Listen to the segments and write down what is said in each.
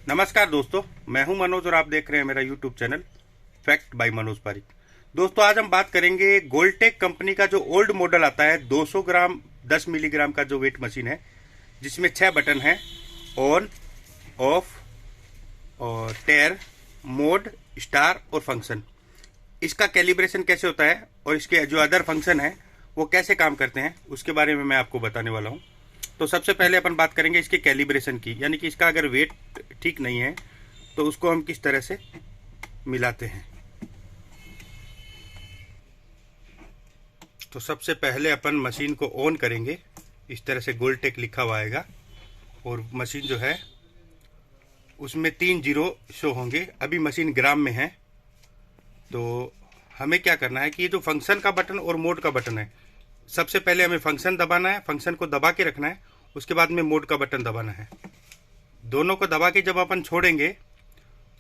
नमस्कार दोस्तों, मैं हूं मनोज और आप देख रहे हैं मेरा YouTube channel fact by Manoj Pareek. दोस्तों, आज हम बात करेंगे गोल्टेक कंपनी का जो ओल्ड मॉडल आता है 200 ग्राम 10 मिलीग्राम का जो वेट मशीन है, जिसमें 6 बटन हैं, ऑन, ऑफ और टेयर, मोड, स्टार और फंक्शन। इसका कैलिब्रेशन कैसे होता है और इसके जो अदर फंक्शन है वो कैसे काम करते हैं उसके बारे में मैं आपको बताने वाला हूँ। तो सबसे पहले अपन बात करेंगे इसके कैलिब्रेशन की, यानी कि इसका अगर वेट ठीक नहीं है तो उसको हम किस तरह से मिलाते हैं। तो सबसे पहले अपन मशीन को ऑन करेंगे, इस तरह से गोल्टेक लिखा हुआ आएगा और मशीन जो है उसमें 3 जीरो शो होंगे। अभी मशीन ग्राम में है, तो हमें क्या करना है कि ये जो फंक्शन का बटन और मोड का बटन है, सबसे पहले हमें फंक्शन दबाना है, फंक्शन को दबा के रखना है, उसके बाद में मोड का बटन दबाना है। दोनों को दबा के जब अपन छोड़ेंगे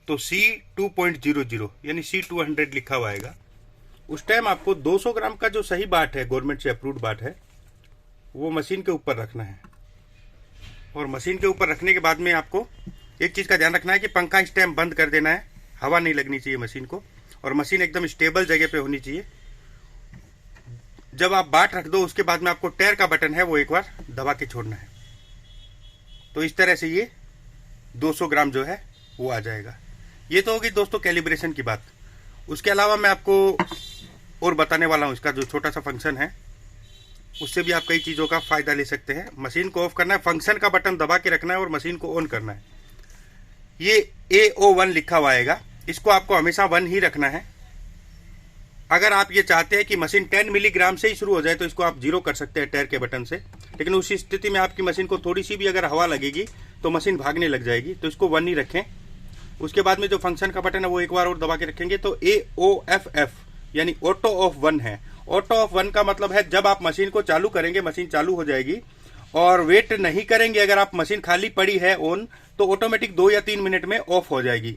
तो C2.00 यानी C200 लिखा हुआ आएगा। उस टाइम आपको 200 ग्राम का जो सही बाट है, गवर्नमेंट से अप्रूव्ड बाट है, वो मशीन के ऊपर रखना है। और मशीन के ऊपर रखने के बाद में आपको एक चीज़ का ध्यान रखना है कि पंखा इस टाइम बंद कर देना है, हवा नहीं लगनी चाहिए मशीन को, और मशीन एकदम स्टेबल जगह पे होनी चाहिए। जब आप बाट रख दो उसके बाद में आपको टेयर का बटन है वो एक बार दबा के छोड़ना है। तो इस तरह से ये 200 ग्राम जो है वो आ जाएगा। ये तो होगी दोस्तों कैलिब्रेशन की बात। उसके अलावा मैं आपको और बताने वाला हूँ, इसका जो छोटा सा फंक्शन है उससे भी आप कई चीज़ों का फ़ायदा ले सकते हैं। मशीन को ऑफ करना है, फंक्शन का बटन दबा के रखना है और मशीन को ऑन करना है। ये AO1 लिखा हुआ आएगा, इसको आपको हमेशा 1 ही रखना है। अगर आप ये चाहते हैं कि मशीन 10 मिलीग्राम से ही शुरू हो जाए तो इसको आप 0 कर सकते हैं टेयर के बटन से, लेकिन उसी स्थिति में आपकी मशीन को थोड़ी सी भी अगर हवा लगेगी तो मशीन भागने लग जाएगी, तो इसको 1 ही रखें। उसके बाद में जो फंक्शन का बटन है वो एक बार और दबा के रखेंगे तो AOFF यानी ऑटो ऑफ 1 है। ऑटो ऑफ 1 का मतलब है जब आप मशीन को चालू करेंगे मशीन चालू हो जाएगी, और वेट नहीं करेंगे, अगर आप मशीन खाली पड़ी है ऑन, तो ऑटोमेटिक 2 या 3 मिनट में ऑफ हो जाएगी।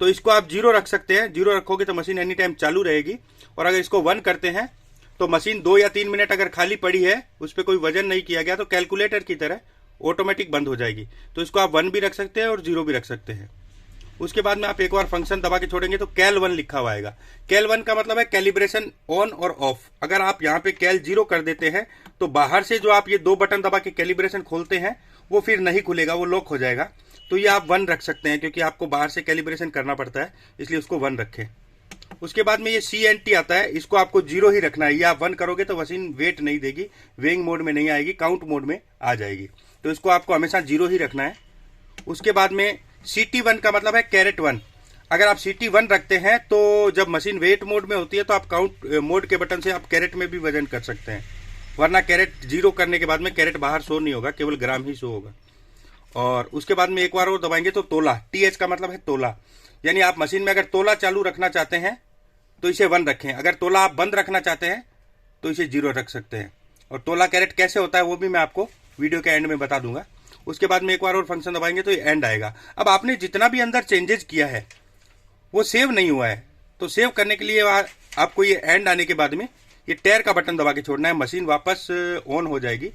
तो इसको आप 0 रख सकते हैं, 0 रखोगे तो मशीन एनी टाइम चालू रहेगी। और अगर इसको 1 करते हैं तो मशीन 2 या 3 मिनट अगर खाली पड़ी है, उस पर कोई वजन नहीं किया गया, तो कैलकुलेटर की तरह ऑटोमेटिक बंद हो जाएगी। तो इसको आप 1 भी रख सकते हैं और 0 भी रख सकते हैं। उसके बाद में आप एक बार फंक्शन दबा के छोड़ेंगे तो कैल 1 लिखा हुआ आएगा। कैल 1 का मतलब है कैलिब्रेशन ऑन और ऑफ। अगर आप यहाँ पे कैल 0 कर देते हैं तो बाहर से जो आप ये 2 बटन दबा के कैलिब्रेशन खोलते हैं वो फिर नहीं खुलेगा, वो लॉक हो जाएगा। तो ये आप 1 रख सकते हैं, क्योंकि आपको बाहर से कैलिब्रेशन करना पड़ता है, इसलिए उसको 1 रखें। उसके बाद में ये CNT आता है, इसको आपको 0 ही रखना है। ये आप 1 करोगे तो मशीन वेट नहीं देगी, वेइंग मोड में नहीं आएगी, काउंट मोड में आ जाएगी। तो इसको आपको हमेशा 0 ही रखना है। उसके बाद में CT1 का मतलब है कैरेट 1। अगर आप CT1 रखते हैं तो जब मशीन वेट मोड में होती है तो आप काउंट मोड के बटन से आप कैरेट में भी वजन कर सकते हैं, वरना कैरेट 0 करने के बाद में कैरेट बाहर शो नहीं होगा, केवल ग्राम ही शो होगा। और उसके बाद में एक बार और दबाएंगे तो तोला, TH का मतलब है तोला, यानी आप मशीन में अगर तोला चालू रखना चाहते हैं तो इसे 1 रखें, अगर तोला आप बंद रखना चाहते हैं तो इसे 0 रख सकते हैं। और तोला कैरेट कैसे होता है वो भी मैं आपको वीडियो के एंड में बता दूंगा। उसके बाद में एक बार और फंक्शन दबाएंगे तो ये एंड आएगा। अब आपने जितना भी अंदर चेंजेस किया है वो सेव नहीं हुआ है, तो सेव करने के लिए आपको ये एंड आने के बाद में ये टेयर का बटन दबा के छोड़ना है। मशीन वापस ऑन हो जाएगी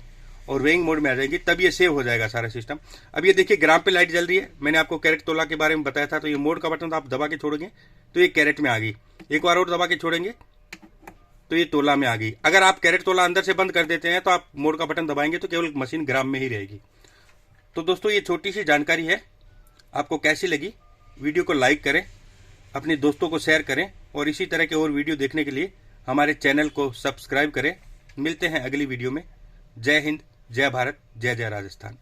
और वेइंग मोड में आ जाएगी, तब ये सेव हो जाएगा सारा सिस्टम। अब ये देखिए ग्राम पे लाइट जल रही है, मैंने आपको कैरेट तोला के बारे में बताया था। तो ये मोड का बटन तो आप दबा के छोड़ेंगे तो ये कैरेट में आ गई, एक बार और दबा के छोड़ेंगे तो ये तोला में आ गई। अगर आप कैरेट तोला अंदर से बंद कर देते हैं तो आप मोड का बटन दबाएंगे तो केवल मशीन ग्राम में ही रहेगी। तो दोस्तों, ये छोटी सी जानकारी है, आपको कैसी लगी? वीडियो को लाइक करें, अपने दोस्तों को शेयर करें, और इसी तरह के और वीडियो देखने के लिए हमारे चैनल को सब्सक्राइब करें। मिलते हैं अगली वीडियो में। जय हिंद, जय भारत, जय जय राजस्थान।